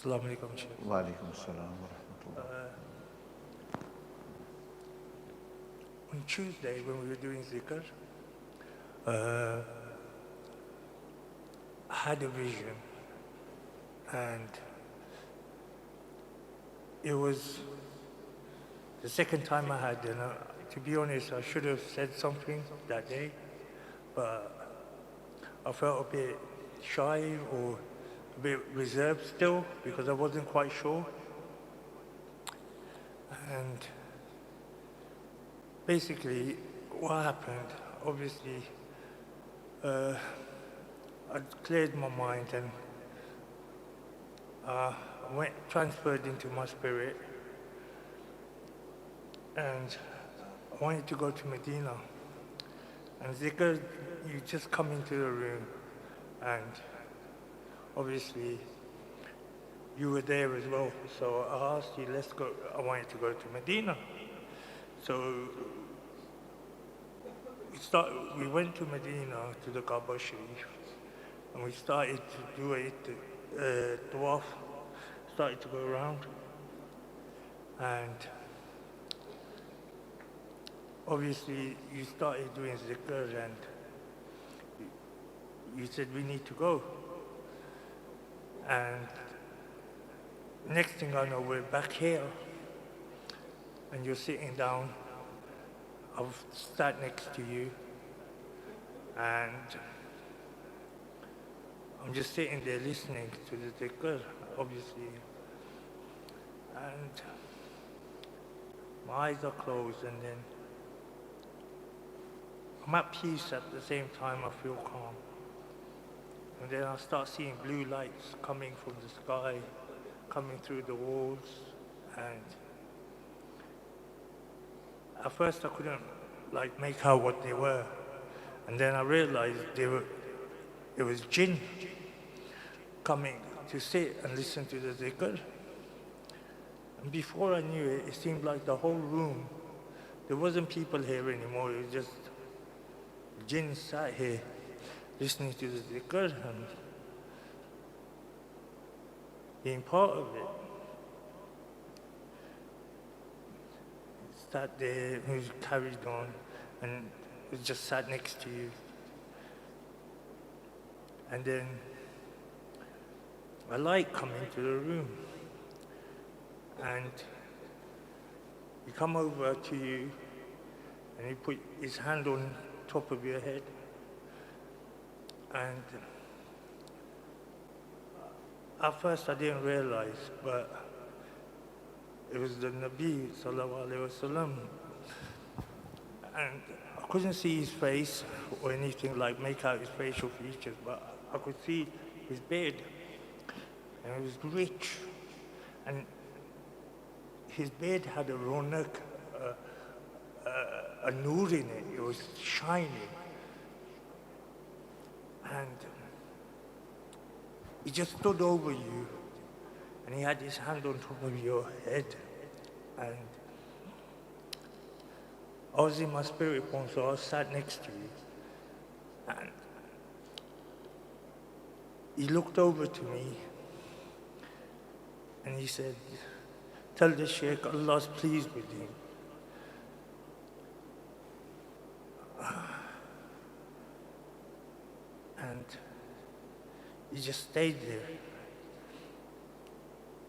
Assalamu alaikum, Shaykh. Wa alaikum assalam wa rahmatullah. On Tuesday, when we were doing zikr, I had a vision, and it was the second time I had it. To be honest, I should have said something that day, but I felt a bit shy or a bit reserved still because I wasn't quite sure. And basically, what happened, obviously, I cleared my mind and transferred into my spirit, and I wanted to go to Medina. And zikr, you just come into the room, and obviously you were there as well. So I asked you, let's go. I wanted to go to Medina. So we went to Medina, to the Kaaba Sharif, and we started to do a tawaf, started to go around. And obviously you started doing zikr, and you said we need to go. And next thing I know, we're back here, and you're sitting down. I've sat next to you, and I'm just sitting there listening to the dhikr, obviously. And my eyes are closed, and then I'm at peace at the same time. I feel calm. And then I start seeing blue lights coming from the sky, coming through the walls. And at first I couldn't make out what they were. And then I realized it was jinn coming to sit and listen to the dhikr. And before I knew it, it seemed like the whole room, there wasn't people here anymore. It was just jinn sat here listening to the dhikr and being part of it. Sat there, who carried on, and it just sat next to you. And then a light come into the room, and he come over to you, and he put his hand on top of your head. And at first I didn't realize, but it was the Nabi sallallahu alaihi wasallam, and I couldn't see his face or anything make out his facial features, but I could see his beard, and it was rich, and his beard had a ronak, a nur in it. It was shining, and he just stood over you, and he had his hand on top of your head, and I was in my spirit form, so I sat next to you, and he looked over to me, and he said, "Tell the Shaykh Allah's pleased with him." And he just stayed there.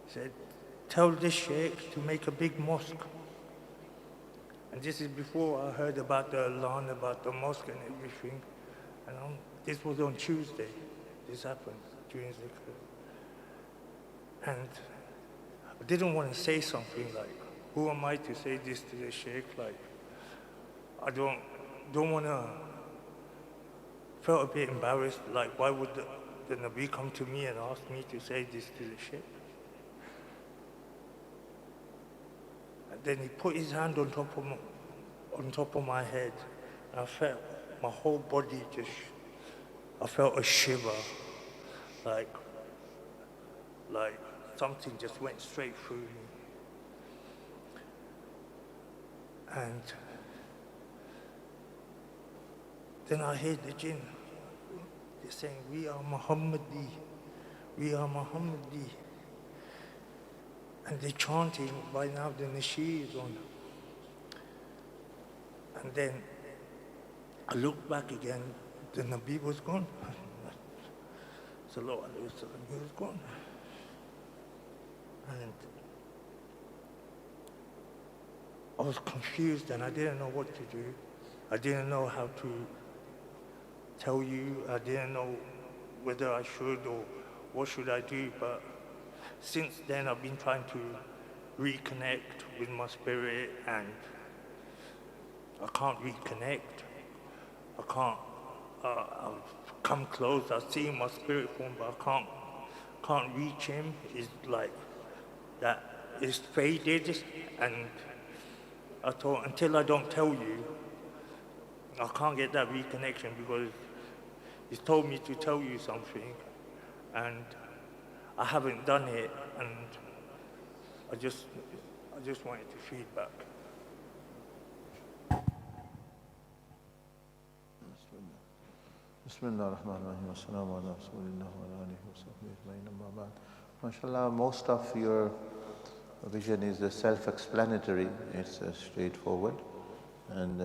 He said, "Tell this Shaykh to make a big mosque." And this is before I heard about the Elan, about the mosque and everything. And this was on Tuesday. This happened during Zikr. And I didn't want to say something who am I to say this to the Shaykh? I don't want to, felt a bit embarrassed. Why would the Nabi come to me and ask me to say this to the Shaykh? And then he put his hand on top of my head, and I felt my whole body I felt a shiver, like something just went straight through me. And then I heard the jinn. They're saying, "We are Muhammadi. We are Muhammadi." and they're chanting. By now the nasheed is on. And then I looked back again, the Nabi was gone. Sallallahu Alaihi Wasallam, he was gone. And I was confused and I didn't know what to do. I didn't know how to tell you. I didn't know whether I should or what should I do. But since then I've been trying to reconnect with my spirit, and I can't reconnect. I can't. I've come close. I see my spirit form, but I can't reach him. It's like that. It's faded, and I thought until I don't tell you, I can't get that reconnection, because he's told me to tell you something, and I haven't done it, and I just wanted to feedback. Bismillah ar-Rahman ar-Rahim. Assalamu ala Rasulillah wa ala alihi wa sahbihi ajma'in, amma ba'd. MashaAllah, most of your vision is self-explanatory. It's straightforward. And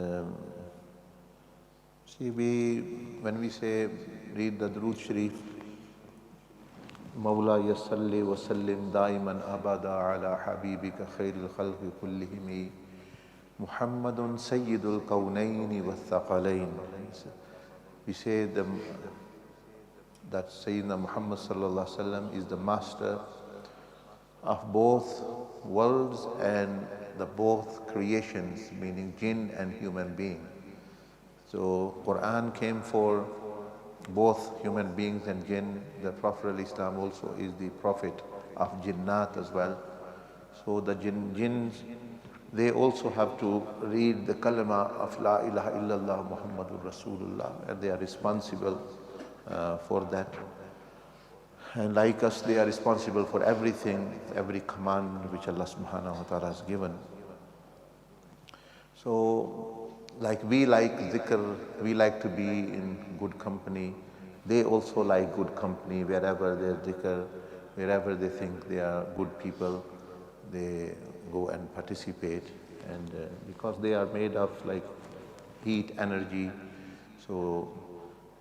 see, when we say, read the Durood Sharif, Mawla yasalli wa sallim daiman abada ala habibika khairil khalqi kullihimi Muhammadun sayyidul qawnaini wa thaqalain. We say that Sayyidina Muhammad sallallahu alaihi wasallam is the master of both worlds and the both creations, meaning jinn and human being. So Quran came for both human beings and jinn. The Prophet al-Islam also is the prophet of jinnat as well. So the jinns, they also have to read the kalima of La ilaha illallah Muhammadur Rasulullah, and they are responsible for that. And like us, they are responsible for everything, every command which Allah subhanahu wa ta'ala has given. So, like we like zikr, we like to be in good company. They also like good company. Wherever there's zikr, wherever they think they are good people, they go and participate. And because they are made of like heat, energy, so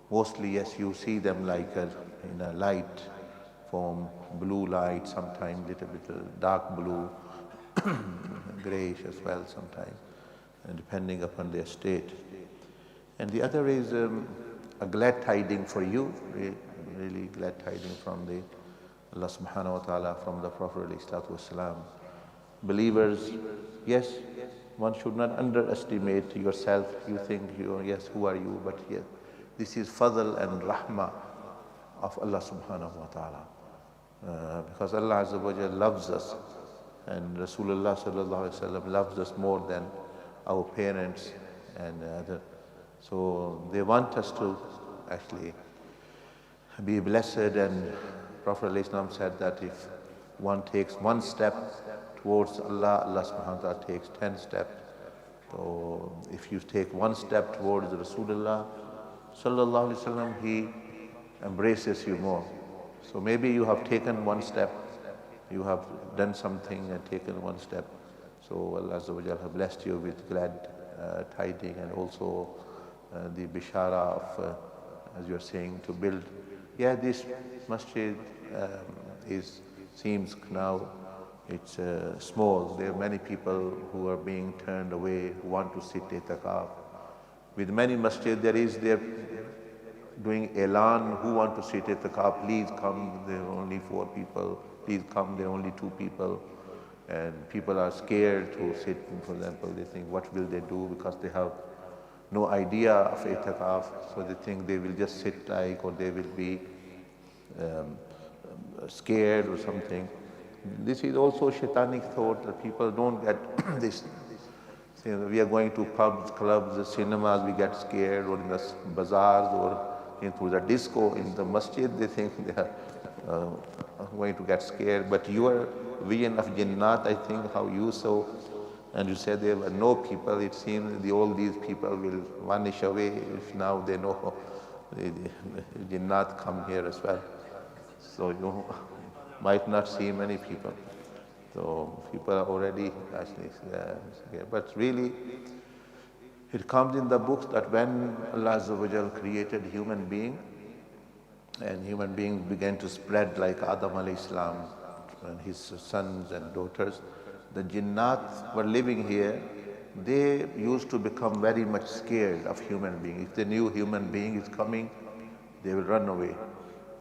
mostly, yes, you see them like in a light form, blue light, sometimes little bit dark blue, grayish as well sometimes, and depending upon their state. And the other is a glad tiding for you, really glad tiding from the Allah subhanahu wa ta'ala, from the Prophet ﷺ. Believers, yes, one should not underestimate yourself. You think, yes, who are you? But yes, this is fadl and rahmah of Allah subhanahu wa ta'ala. Because Allah Azza wa Jalla loves us, and Rasulullah sallallahu alaihi wasallam loves us more than our parents and other. So they want us to actually be blessed, and Prophet ﷺ said that if one takes one step towards Allah, Allah subhanahu wa ta'ala takes 10 steps. So if you take one step towards Rasulullah sallallahu alaihi wasallam, he embraces you more. So maybe you have taken one step, you have done something and taken one step. So Allah Azza wa Jalla has blessed you with glad tiding, and also the bishara of, as you are saying, to build. Yeah, this masjid seems now it's small. There are many people who are being turned away, who want to sit ITIKAF. With many masjid, they're doing elan, who want to sit ITIKAF, please come, there are only 4 people, please come, there are only 2 people. And people are scared to sit, for example, they think, what will they do? Because they have no idea of ITIKAF, so they think they will just sit like, or they will be scared or something. This is also a shaitanic thought that people don't get this. You know, we are going to pubs, clubs, cinemas, we get scared, or in the bazaars, or into the disco, in the masjid, they think they are going to get scared. But your vision of Jannat, I think, how you saw, and you said there were no people, it seems all these people will vanish away if now they know the Jannat come here as well. So you might not see many people. So people are already actually scared. But really, it comes in the books that when Allah Azza wa Jal created human being, and human beings began to spread like Adam alayhi salam and his sons and daughters, the jinnat were living here. They used to become very much scared of human being. If they knew human being is coming, they will run away.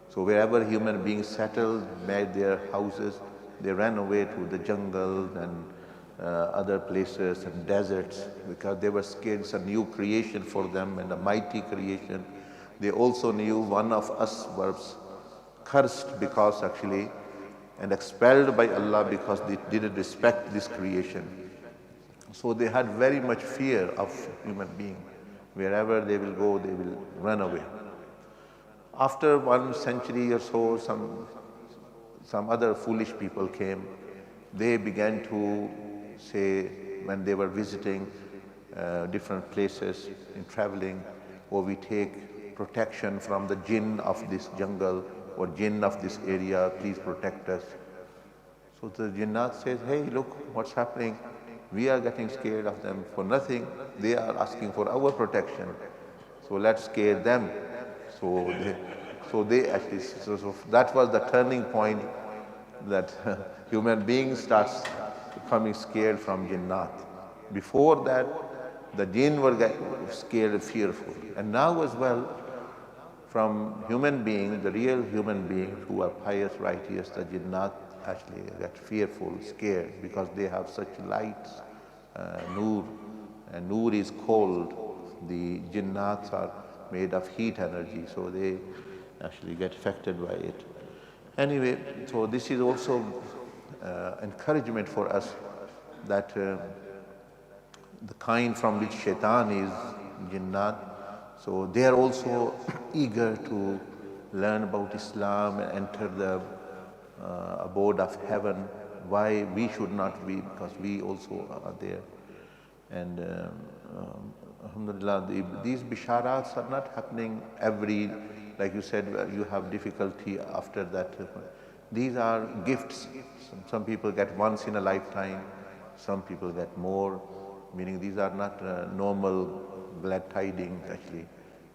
So wherever human beings settled, made their houses, they ran away to the jungle and other places and deserts because they were scared. It's a new creation for them and a mighty creation. They also knew one of us was cursed because actually and expelled by Allah because they didn't respect this creation. So they had very much fear of human being. Wherever they will go, they will run away. After 1 century or so, some other foolish people came. They began to say when they were visiting different places in traveling, or we take protection from the jinn of this jungle or jinn of this area, please protect us. So the jinnat says, hey, look what's happening. We are getting scared of them for nothing. They are asking for our protection. So let's scare them. So that was the turning point that human beings starts becoming scared from jinnat. Before that, the jinn were scared and fearful. And now as well, from human beings, the real human beings who are pious, righteous, the jinnat actually get fearful, scared, because they have such lights, noor, and noor is cold. The jinnats are made of heat energy, so they actually get affected by it. Anyway, so this is also encouragement for us that the kind from which shaitan is, jinnat, so they are also eager to learn about Islam and enter the abode of heaven. Why we should not be, because we also are there. And alhamdulillah, these bisharats are not happening every, like you said, you have difficulty after that. These are gifts. Some people get once in a lifetime, some people get more, meaning these are not normal glad tidings actually.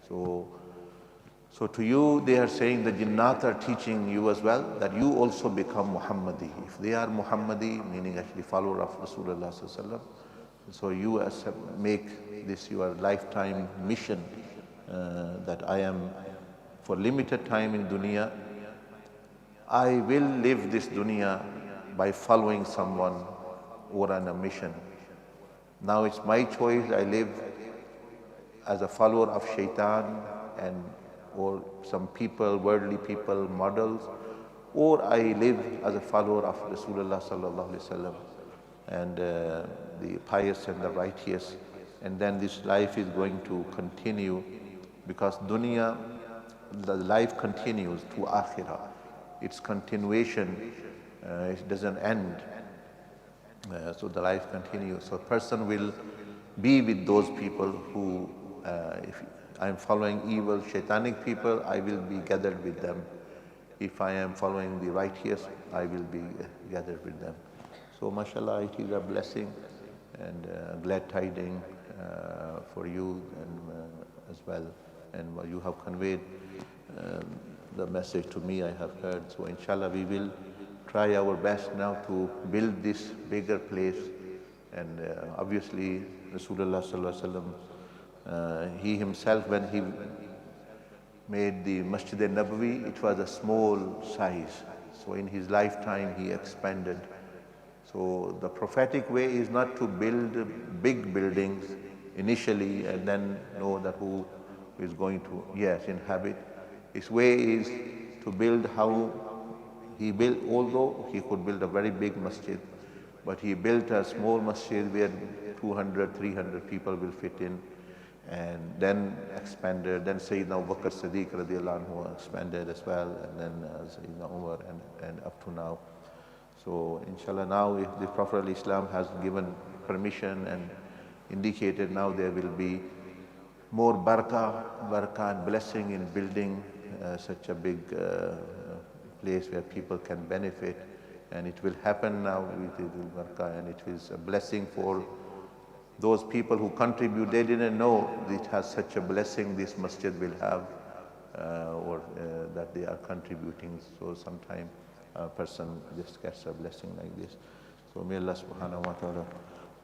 So to you, they are saying, the jinnat are teaching you as well that you also become Muhammadi. If they are Muhammadi, meaning actually follower of Rasulullah sallallahu alaihi wasallam, so you make this your lifetime mission that I am for limited time in dunya. I will live this dunya by following someone or on a mission. Now it's my choice. I live as a follower of shaitan and or some people, worldly people, models, or I live as a follower of Rasulullah sallallahu alaihi wasallam and the pious and the righteous. And then this life is going to continue, because dunya, the life continues to akhirah. Its continuation, it doesn't end. So the life continues. So a person will be with those people who, if I am following evil, shaitanic people, I will be gathered with them. If I am following the righteous, I will be gathered with them. So mashallah, it is a blessing and glad tiding for you and as well. And you have conveyed the message to me, I have heard. So inshallah, we will try our best now to build this bigger place. And obviously, Rasulullah sallallahu alaihi wasallam, he himself, when he made the Masjid al-Nabawi, it was a small size. So in his lifetime, he expanded. So the prophetic way is not to build big buildings initially and then know that who is going to, yes, inhabit. His way is to build how he built, although he could build a very big masjid, but he built a small masjid where 200, 300 people will fit in, and then expanded. Then Sayyidina Abu Bakr Siddiq radiallahu anhu expanded as well, and then Sayyidina Umar and up to now. So inshallah, now if the Prophet of Islam has given permission and indicated, now there will be more barakah and blessing in building such a big place where people can benefit and it will happen now with Eid al-Barakah, and it is a blessing for those people who contribute. They didn't know it has such a blessing this masjid will have, or that they are contributing. So sometime a person just gets a blessing like this. So may Allah subhanahu wa ta'ala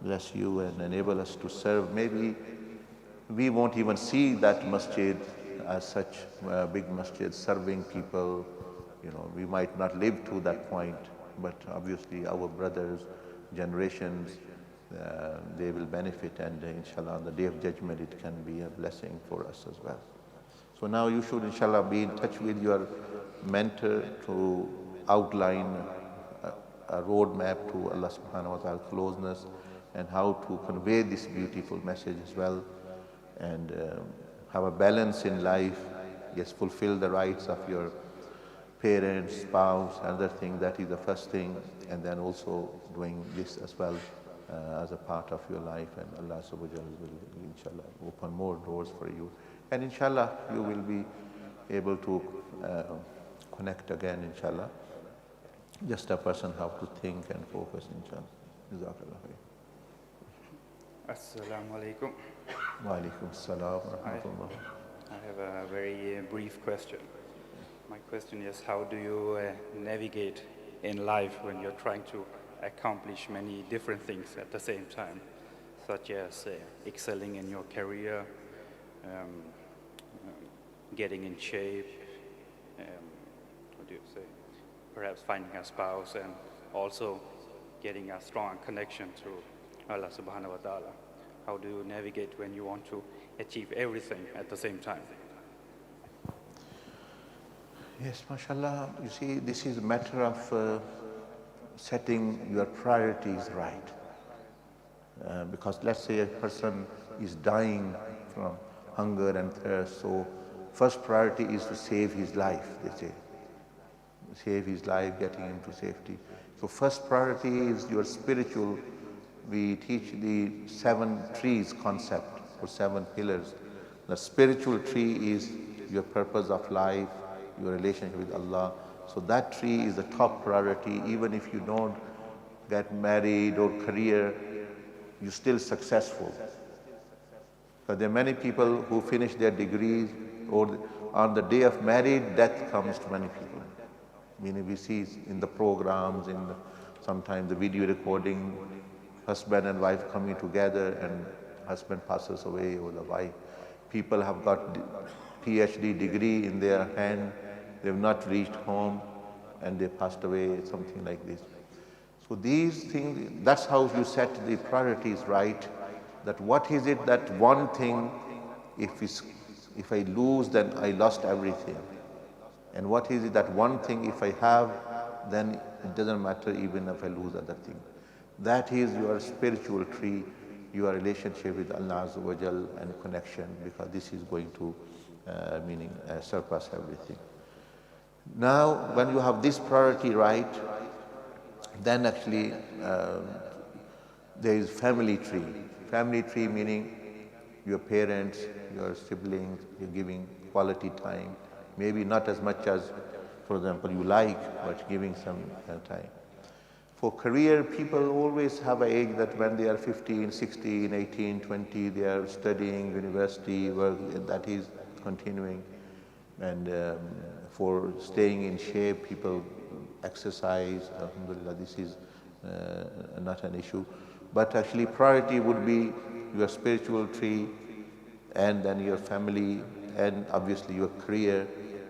bless you and enable us to serve. Maybe we won't even see that masjid as such a big masjid serving people. We might not live to that point, but obviously our brothers, generations, they will benefit, and inshallah on the day of judgment it can be a blessing for us as well. So now you should inshallah be in touch with your mentor to outline a roadmap to Allah subhanahu wa ta'ala closeness, and how to convey this beautiful message as well, and have a balance in life. Yes, fulfill the rights of your parents, spouse, other thing. That is the first thing, and then also doing this as well as a part of your life, and Allah subhanahu wa ta'ala will inshallah open more doors for you, and inshallah you will be able to connect again, inshallah. Just a person have to think and focus, inshallah. Jazakallah khair. Assalamu alaikum. Wa alaikum assalam wa rahmatullah. I have a very brief question. My question is, how do you navigate in life when you're trying to accomplish many different things at the same time, such as excelling in your career, getting in shape, what do you say, perhaps finding a spouse, and also getting a strong connection to Allah subhanahu wa ta'ala? How do you navigate when you want to achieve everything at the same time? Yes, mashallah. You see, this is a matter of setting your priorities right. Because let's say a person is dying from hunger and thirst, so first priority is to save his life, they say. Save his life, getting him to safety. So first priority is your spiritual. We teach the 7 trees concept, or 7 pillars. The spiritual tree is your purpose of life, your relationship with Allah. So that tree is the top priority. Even if you don't get married or career, you're still successful. But there are many people who finish their degrees, or on the day of marriage, death comes to many people. Meaning we see in the programs, sometimes the video recording, husband and wife coming together, and husband passes away, or the wife. People have got PhD degree in their hand, they've not reached home, and they passed away, something like this. So these things, that's how you set the priorities right. That what is it, that one thing, if I lose, then I lost everything. And what is it, that one thing, if I have, then it doesn't matter even if I lose other thing. That is your spiritual tree, your relationship with Allah Azza wa Jal, and connection, because this is going to surpass everything. Now, when you have this priority right, then actually there is family tree. Family tree meaning your parents, your siblings, you're giving quality time. Maybe not as much as, for example, you like, but giving some time. For career, people always have an age that when they are 15, 16, 18, 20, they are studying, university, work, that is continuing. And for staying in shape, people exercise, alhamdulillah, this is not an issue. But actually priority would be your spiritual tree, and then your family, and obviously your career.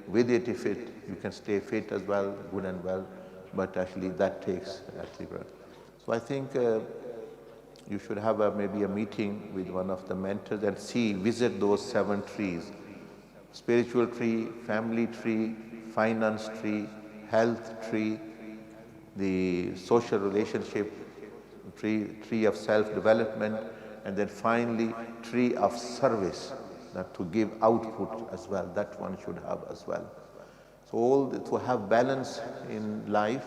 With it, if you can stay fit as well, good and well, but actually that takes actually. So I think you should have maybe a meeting with one of the mentors and visit those 7 trees. Spiritual tree, family tree, finance tree, health tree, the social relationship tree of self-development, and then finally tree of service, that to give output as well, that one should have as well. So to have balance in life,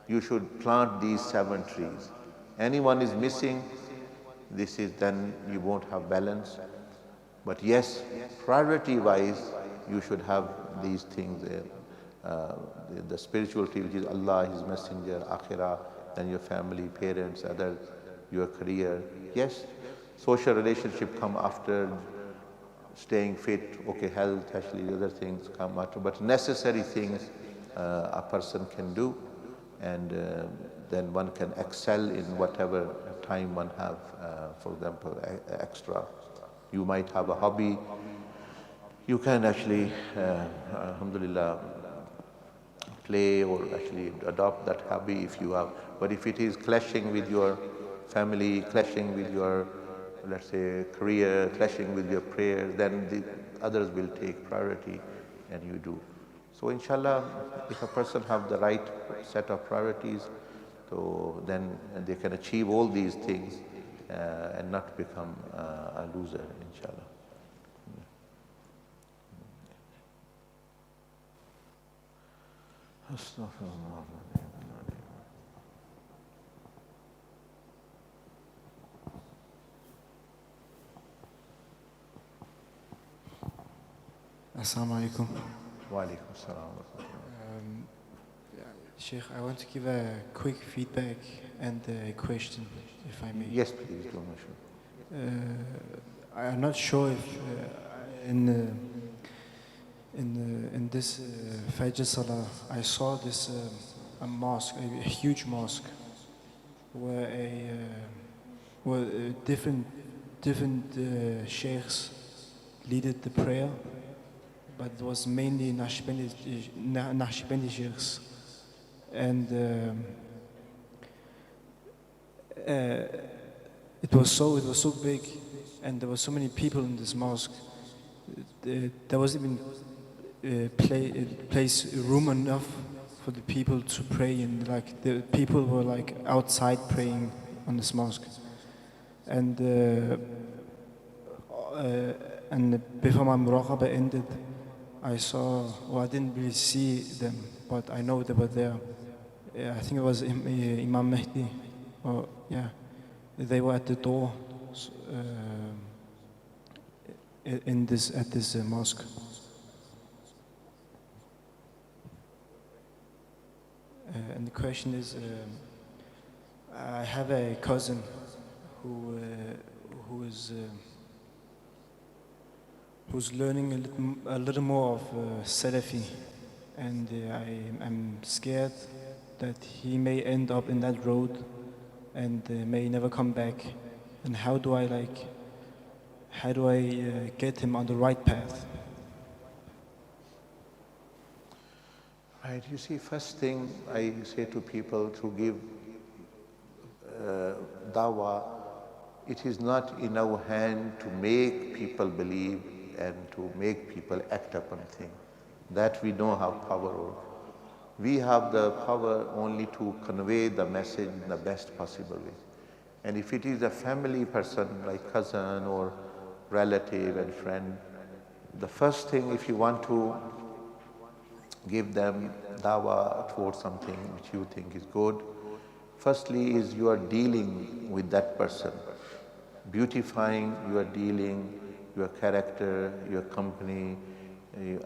you should plant these 7 trees. Anyone is missing, then you won't have balance. But yes, priority wise, you should have these things there. the spirituality, which is Allah, His Messenger, Akhirah, then your family, parents, others, your career. Yes, social relationship come after, staying fit, okay, health, actually other things come after, but necessary things a person can do, and then one can excel in whatever time one have, for example, extra. You might have a hobby, you can actually, alhamdulillah, play or actually adopt that hobby if you have. But if it is clashing with your family, clashing with your, let's say, career, clashing with your prayer, then the others will take priority and you do. So inshallah, if a person have the right set of priorities, so then they can achieve all these things and not become a loser, inshallah. Assalamu alaikum. Wa alaikum salam. Sheikh, I want to give a quick feedback and a question, if I may. Yes, please do, Masnoon. I'm not sure if in this Fajr Salah I saw this a mosque, a huge mosque, where different sheikhs leaded the prayer, but it was mainly Naqshbandi sheikhs, and it was so big, and there were so many people in this mosque. There wasn't even place room enough for the people to pray, and like the people were like outside praying on this mosque, and before my muraqabah ended, I didn't really see them, but I know they were there. I think it was Imam Mahdi, they were at the door at this mosque. And the question is, I have a cousin who's learning a little more of Salafi, and I'm scared that he may end up in that road and may never come back. And how do I get him on the right path? Right, you see, first thing I say to people to give dawah, it is not in our hand to make people believe and to make people act upon things. That we don't have power over. We have the power only to convey the message in the best possible way. And if it is a family person, like cousin or relative and friend, the first thing, if you want to give them dawah towards something which you think is good, firstly is you are dealing with that person, beautifying your dealing, your character, your company,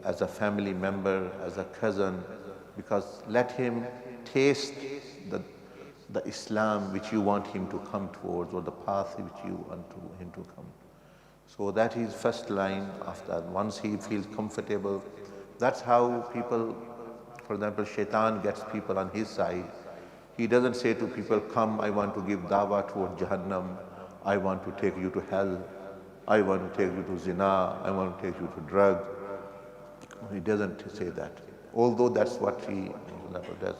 as a family member, as a cousin, because let him taste the Islam which you want him to come towards, or the path which you want him to come. So that is first line of that. Once he feels comfortable, that's how people, for example, Shaitan gets people on his side. He doesn't say to people, come, I want to give dawah toward Jahannam, I want to take you to hell, I want to take you to zina, I want to take you to drug. He doesn't say that, although that's what he does.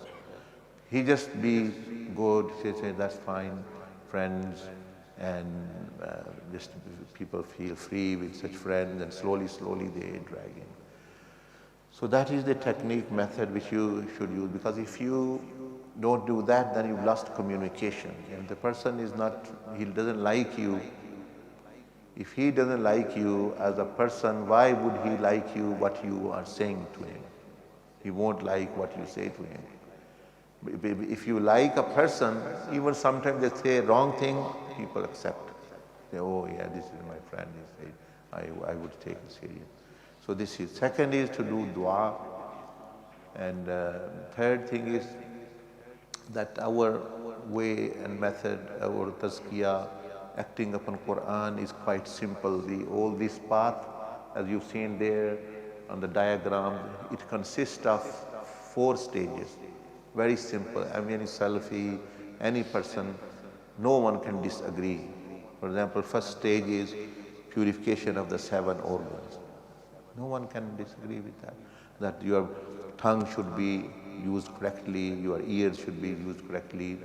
He just be good, say that's fine, friends, and just people feel free with such friends, and slowly they drag in. So that is the technique, method which you should use, because if you don't do that, then you've lost communication, and the person is not, he doesn't like you. If he doesn't like you as a person, why would he like you what you are saying to him? He won't like what you say to him. If you like a person, even sometimes they say wrong thing, people accept. Say, oh yeah, this is my friend, he said, I would take it serious. So this is, second is to do dua. And third thing is that our way and method, our tazkiyah, acting upon Quran is quite simple. All this path, as you've seen there on the diagram, it consists of 4 stages. Very simple. I mean, any Salafi, any person, no one can disagree. For example, first stage is purification of the 7 organs. No one can disagree with that. That your tongue should be used correctly, your ears should be used correctly.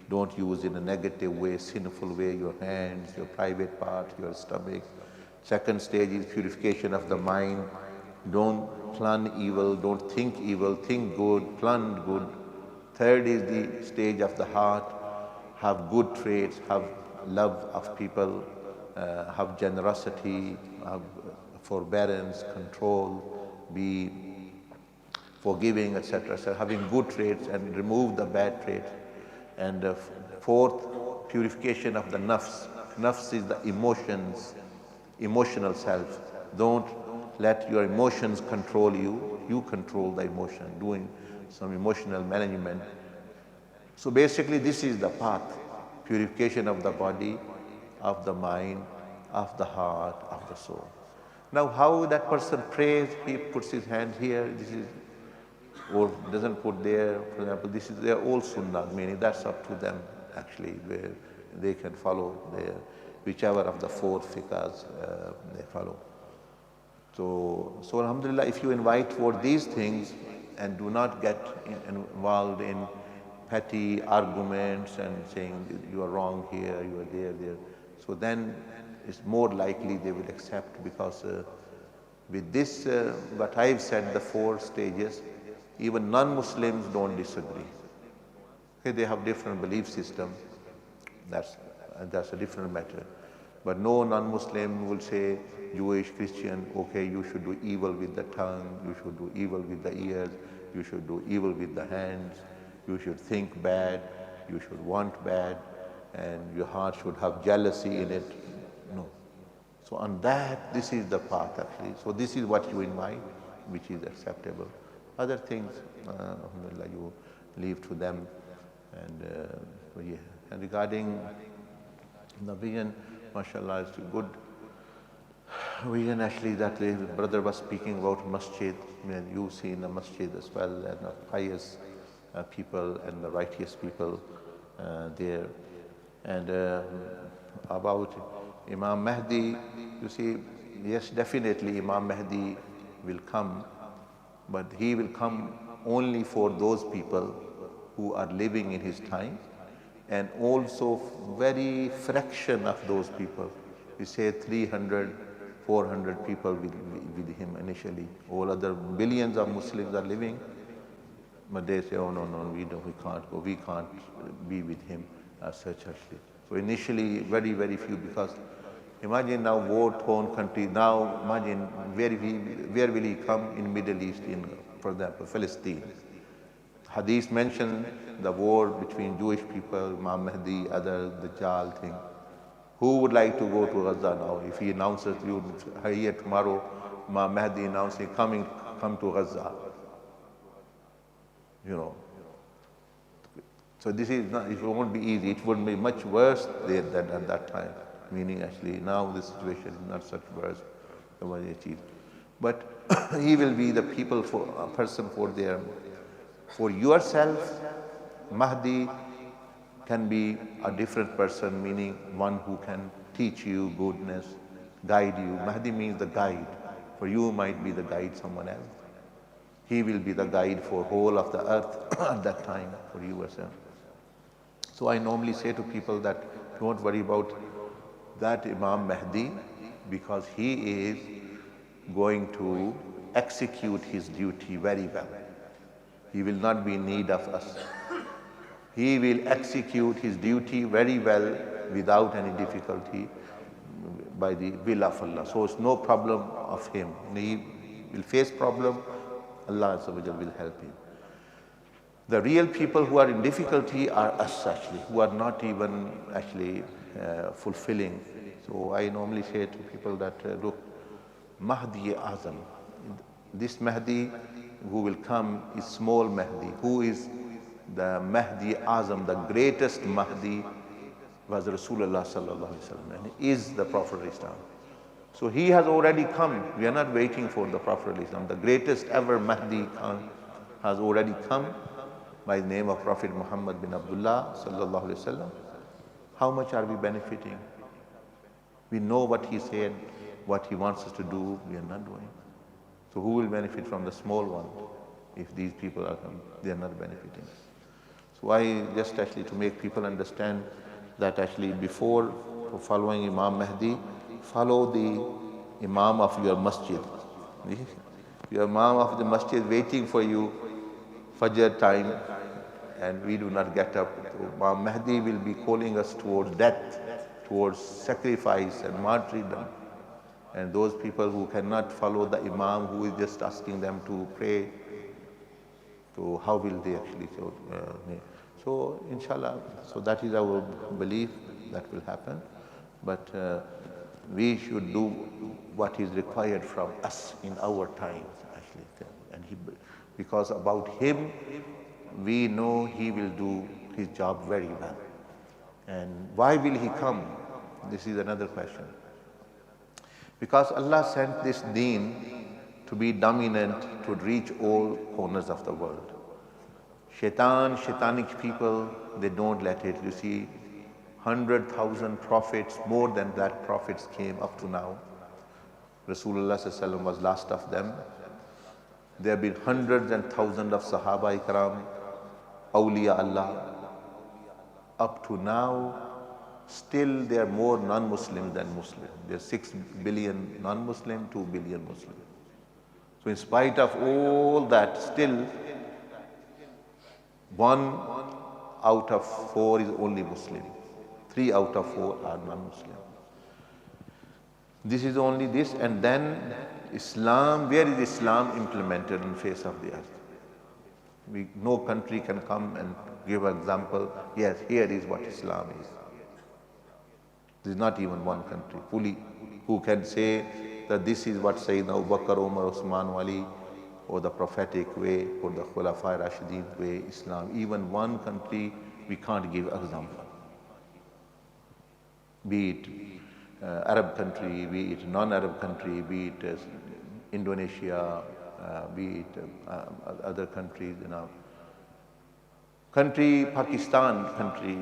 Don't use in a negative way, sinful way, your hands, your private part, your stomach. Second stage is purification of the mind. Don't plan evil, don't think evil, think good, plan good. Third is the stage of the heart. Have good traits, have love of people, have generosity, have forbearance, control, be forgiving, etc. So having good traits and remove the bad traits. And fourth, purification of the nafs. Nafs is the emotions, emotional self. Don't let your emotions control you. You control the emotion, doing some emotional management. So basically this is the path. Purification of the body, of the mind, of the heart, of the soul. Now how that person prays, he puts his hand here, this is, or doesn't put there, for example, this is their old sunnah, meaning that's up to them actually, where they can follow their, whichever of the 4 fiqhs they follow. So alhamdulillah, if you invite for these things and do not get involved in petty arguments and saying you are wrong here, you are there, so then it's more likely they will accept, because with this, what I've said, the 4 stages, even non-Muslims don't disagree. Okay, they have different belief system, that's a different matter. But no non-Muslim will say, Jewish, Christian, okay, you should do evil with the tongue, you should do evil with the ears, you should do evil with the hands, you should think bad, you should want bad, and your heart should have jealousy in it. No. So on that, this is the path actually. So this is what you invite, which is acceptable. Other things, alhamdulillah, you leave to them. And regarding the vision, mashallah, is good vision actually that the brother was speaking about masjid. I mean, you see in the masjid as well, and the pious people and the righteous people there. And about Imam Mahdi, you see, yes, definitely Imam Mahdi will come, but he will come only for those people who are living in his time, and also very fraction of those people. We say 300, 400 people with him initially. All other billions of Muslims are living, but they say, oh no, we can't go, we can't be with him as such actually. So initially very, very few, because imagine now war-torn country, now imagine where will he come in Middle East, in, for example, Palestine. Hadith mentioned the war between Jewish people, Imam Mahdi, other, the Dajjal thing. Who would like to go to Gaza now? If he announces you here tomorrow, Imam Mahdi announcing come to Gaza. You know. So this is not, it won't be easy. It would be much worse there than at that time. Meaning actually now the situation is not such worse than what he achieved. But he will be the people for a person for yourself. Mahdi can be a different person, meaning one who can teach you goodness, guide you. Mahdi means the guide. For you might be the guide someone else. He will be the guide for whole of the earth at that time for you yourself. So I normally say to people that don't worry about that Imam Mahdi, because he is going to execute his duty very well. He will not be in need of us. He will execute his duty very well without any difficulty by the will of Allah. So it's no problem of him. He will face problem, Allah will help him. The real people who are in difficulty are us actually, who are not even actually fulfilling. So I normally say to people that look, Mahdi Azam, this Mahdi who will come is small Mahdi. Who is the Mahdi Azam, the greatest Mahdi was Rasulullah sallallahu alaihi wasallam, and he is the Prophet of Islam. So he has already come. We are not waiting for the Prophet of Islam. The greatest ever Mahdi has already come by the name of Prophet Muhammad bin Abdullah sallallahu alaihi wasallam. How much are we benefiting? We know what he said, what he wants us to do, we are not doing. So who will benefit from the small one if these people are coming? They are not benefiting. So I just actually to make people understand that actually before following Imam Mahdi, follow the Imam of your masjid. Your Imam of the masjid waiting for you, Fajr time, and we do not get up. So Imam Mahdi will be calling us towards death, towards sacrifice and martyrdom. And those people who cannot follow the Imam, who is just asking them to pray, so how will they actually? So inshallah, so that is our belief that will happen. But we should do what is required from us in our times actually. And because about him, we know he will do his job very well. And why will he come? This is another question. Because Allah sent this deen to be dominant, to reach all corners of the world. Shaitanic people, they don't let it. You see, 100,000 prophets, more than that prophets came up to now. Rasulullah sallallahu alaihi wasallam was last of them. There have been hundreds and thousands of Sahaba Ikram, Awliya Allah. Up to now, still there are more non-Muslims than Muslims. There are 6 billion non-Muslim, 2 billion Muslim. So in spite of all that, still 1 out of 4 is only Muslim. 3 out of 4 are non-Muslim. This is only this, and then Islam, where is Islam implemented on the face of the earth? No country can come and give an example, yes, here is what Islam is. There is not even one country fully who can say that this is what Sayyidina Abu Bakr, Umar, Usman, Ali, or the prophetic way, or the Khulafa Rashidin way, Islam. Even one country we can't give example. Be it Arab country, be it non-Arab country, be it Indonesia, be it other countries, Country, Pakistan country,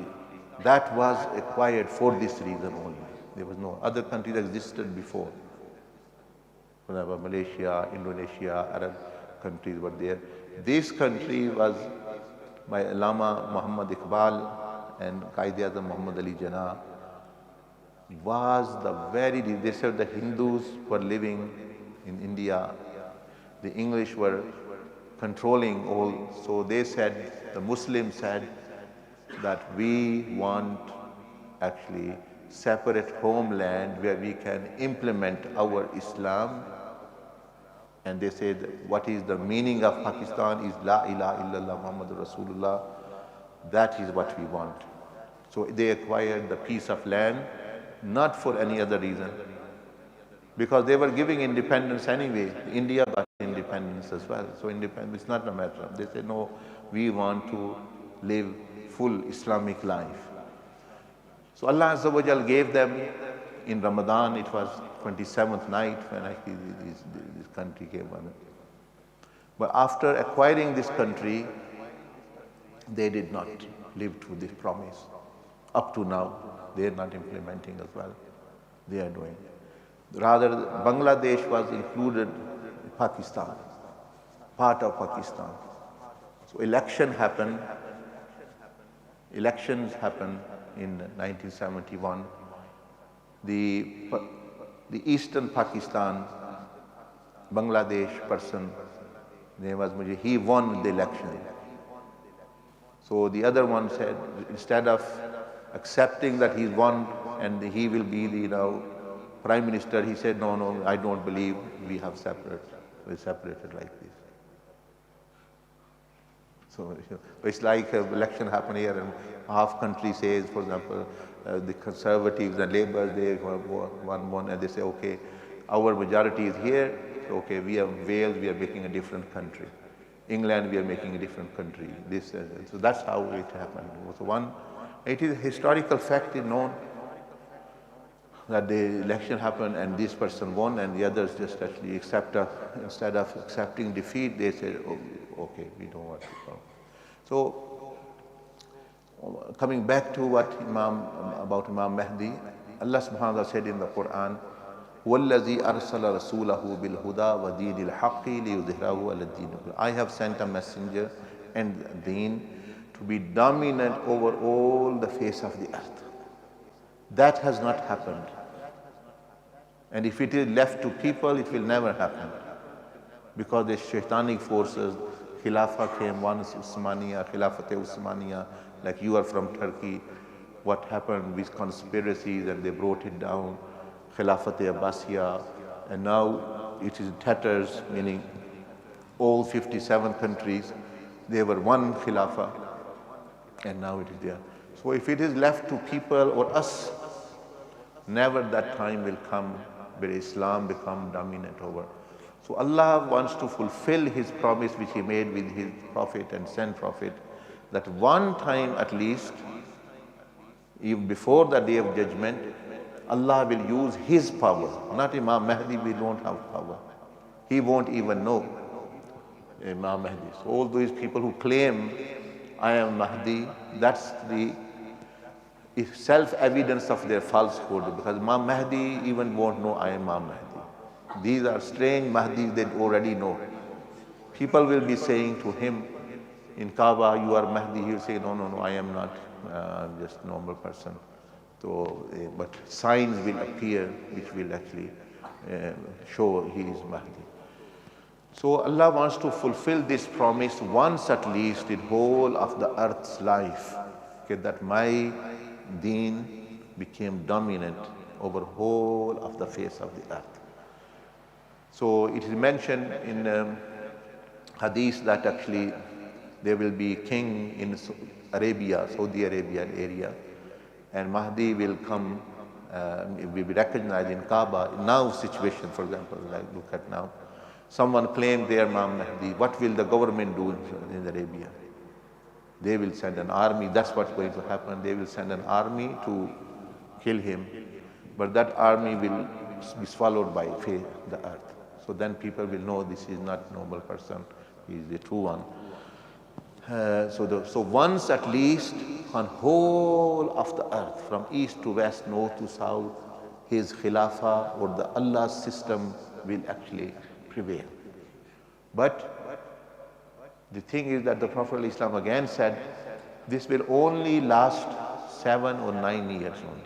that was acquired for this reason only. There was no other country that existed before. Whenever Malaysia, Indonesia, Arab countries were there. This country was by Allama Muhammad Iqbal and Qaid-e-Azam Muhammad Ali Jinnah, was the very, they said the Hindus were living in India, the English were controlling all, so they said, the Muslims said that we want actually separate homeland where we can implement our Islam. And they said, what is the meaning of Pakistan is La ilaha illallah Muhammadur Rasulullah. That is what we want. So they acquired the piece of land, not for any other reason, because they were giving independence anyway. India got independence as well. So independence is not a matter of, they said, no, we want to live full Islamic life. So Allah Azza wa Jal gave them in Ramadan, it was 27th night when actually this country came on. But after acquiring this country, they did not live to this promise. Up to now, they are not implementing as well. They are doing. Rather, Bangladesh was included in Pakistan, part of Pakistan. So elections happened in 1971. The Eastern Pakistan, Bangladesh person, name was Mujib, he won the election. So the other one said, instead of accepting that he's won and he will be the Prime Minister, he said, no, I don't believe we have we're separated like this. So it's like an election happened here and half country says, for example, the Conservatives and Labour, they won and they say, okay, our majority is here, okay, we have Wales, we are making a different country. England, we are making a different country. This, so that's how it happened. So one, it is a historical fact is known that the election happened and this person won and the others just actually instead of accepting defeat, they said, oh, okay, we don't want to come. So coming back to what about Imam Mahdi, Allah subhanahu wa ta'ala said in the Quran, وَالَّذِي أَرْسَلَ رَسُولَهُ بِالْهُدَى وَدِينِ الْحَقِّ لِيُظْهِرَهُ عَلَى الدِّينِ. I have sent a messenger and deen to be dominant over all the face of the earth. That has not happened. And if it is left to people, it will never happen. Because the shaitanic forces, Khilafah came once, Usmaniya, Khilafat-e Usmaniya, like you are from Turkey, what happened with conspiracies and they brought it down. Khilafat-e Abbasiyya, and now it is tatters, meaning all 57 countries, they were one Khilafah, and now it is there. So if it is left to people or us, never that time will come where Islam become dominant over. So Allah wants to fulfill His promise which He made with His Prophet and sent Prophet, that one time at least, even before the Day of Judgment, Allah will use His power. Not Imam Mahdi, we don't have power. He won't even know Imam Mahdi. So all those people who claim, I am Mahdi, that's the self-evidence of their falsehood, because Imam Mahdi even won't know I am Imam Mahdi. These are strange Mahdis they already know. People will be saying to him in Kaaba, you are Mahdi. He will say, no, no, no, I am not. I'm just a normal person. So, but signs will appear which will actually show he is Mahdi. So Allah wants to fulfill this promise once at least in whole of the earth's life, okay, that my deen became dominant over whole of the face of the earth. So it is mentioned in hadith that actually there will be king in Arabia, Saudi Arabian area, and Mahdi will come, will be recognized in Kaaba. Now situation, for example, like look at now, someone claimed they are Imam Mahdi. What will the government do in Arabia? They will send an army. That's what's going to happen. They will send an army to kill him, but that army will be swallowed by the earth. So then people will know this is not a normal person, he is the true one. So once at least on whole of the earth, from east to west, north to south, his khilafah or the Allah's system will actually prevail. But the thing is that the Prophet ﷺ again said, this will only last 7 or 9 years only.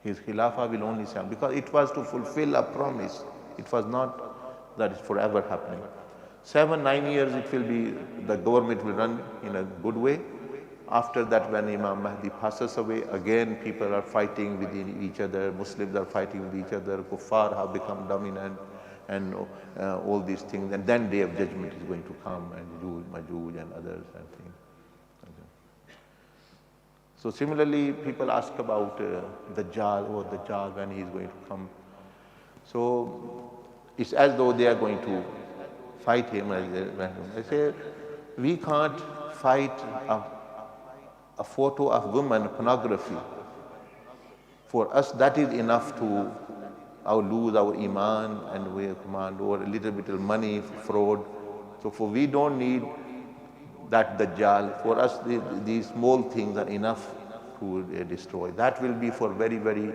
His khilafah will only 7, because it was to fulfill a promise. It was not that it's forever happening. 7, 9 years it will be, the government will run in a good way. After that, when Imam Mahdi passes away, again people are fighting within each other, Muslims are fighting with each other, kuffar have become dominant, and all these things. And then Day of Judgment is going to come, and Majuj and others and things. So similarly, people ask about Dajjal, or Dajjal, when he is going to come. So it's as though they are going to fight him. I say, we can't fight a photo of woman pornography. For us, that is enough to lose our iman and we command, or a little bit of money, fraud. So we don't need that Dajjal. For us, these small things are enough to destroy. That will be for very, very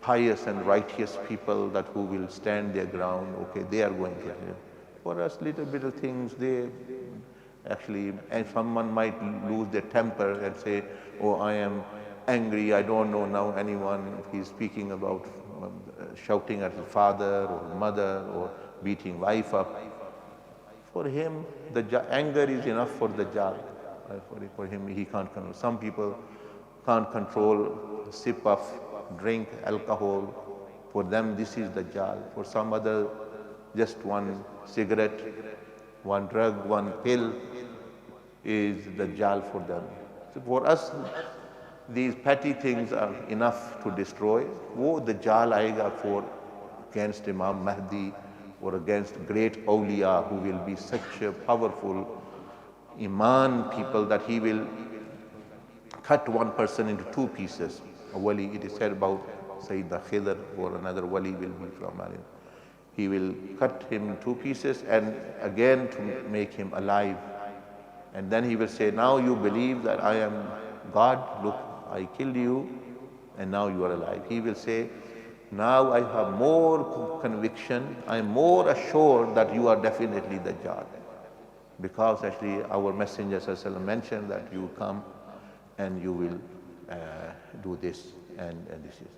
pious and righteous people that who will stand their ground. Okay, they are going to help. For us, little bit of things, they actually, and someone might lose their temper and say, oh, I am angry, I don't know now anyone. If he's speaking about shouting at his father or mother or beating wife up. For him, the anger is enough for the Dajjal. For him, he can't control. Some people can't control a sip of drink, alcohol. For them, this is the Dajjal. For some other, just one cigarette, one drug, one pill is the Dajjal for them. So for us, these petty things are enough to destroy. Wo Dajjal aayega for against Imam Mahdi, or against great awliya who will be such a powerful iman people that he will cut one person into two pieces. A wali, it is said about Sayyidina Khidr, or another wali will be from Ali. He will cut him in two pieces and again to make him alive. And then he will say, now you believe that I am God, look, I killed you and now you are alive. He will say, now I have more conviction, I am more assured that you are definitely the Dajjal. Because actually our Messenger ﷺ mentioned that you come and you will do this and this is.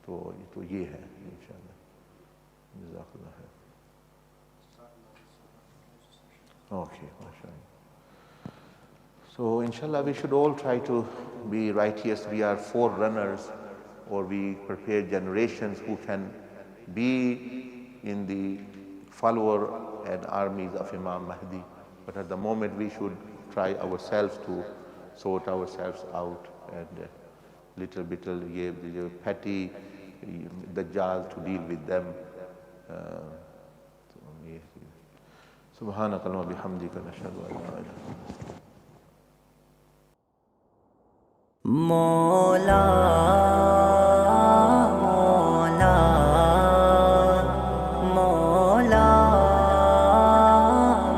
So ye hai, inshallah. Jazakallah khair. Okay, mashallah. So inshallah we should all try to be righteous. We are forerunners, or we prepare generations who can be in the follower and armies of Imam Mahdi. But at the moment we should try ourselves to sort ourselves out and little bit petty Dajjal to deal with them. Subhanaka wa bihamdika nashhadu an la ilaha illa anta. Mola, Mola, Mola,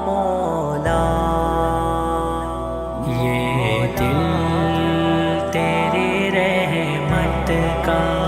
Mola. ये दिल तेरी रहमत का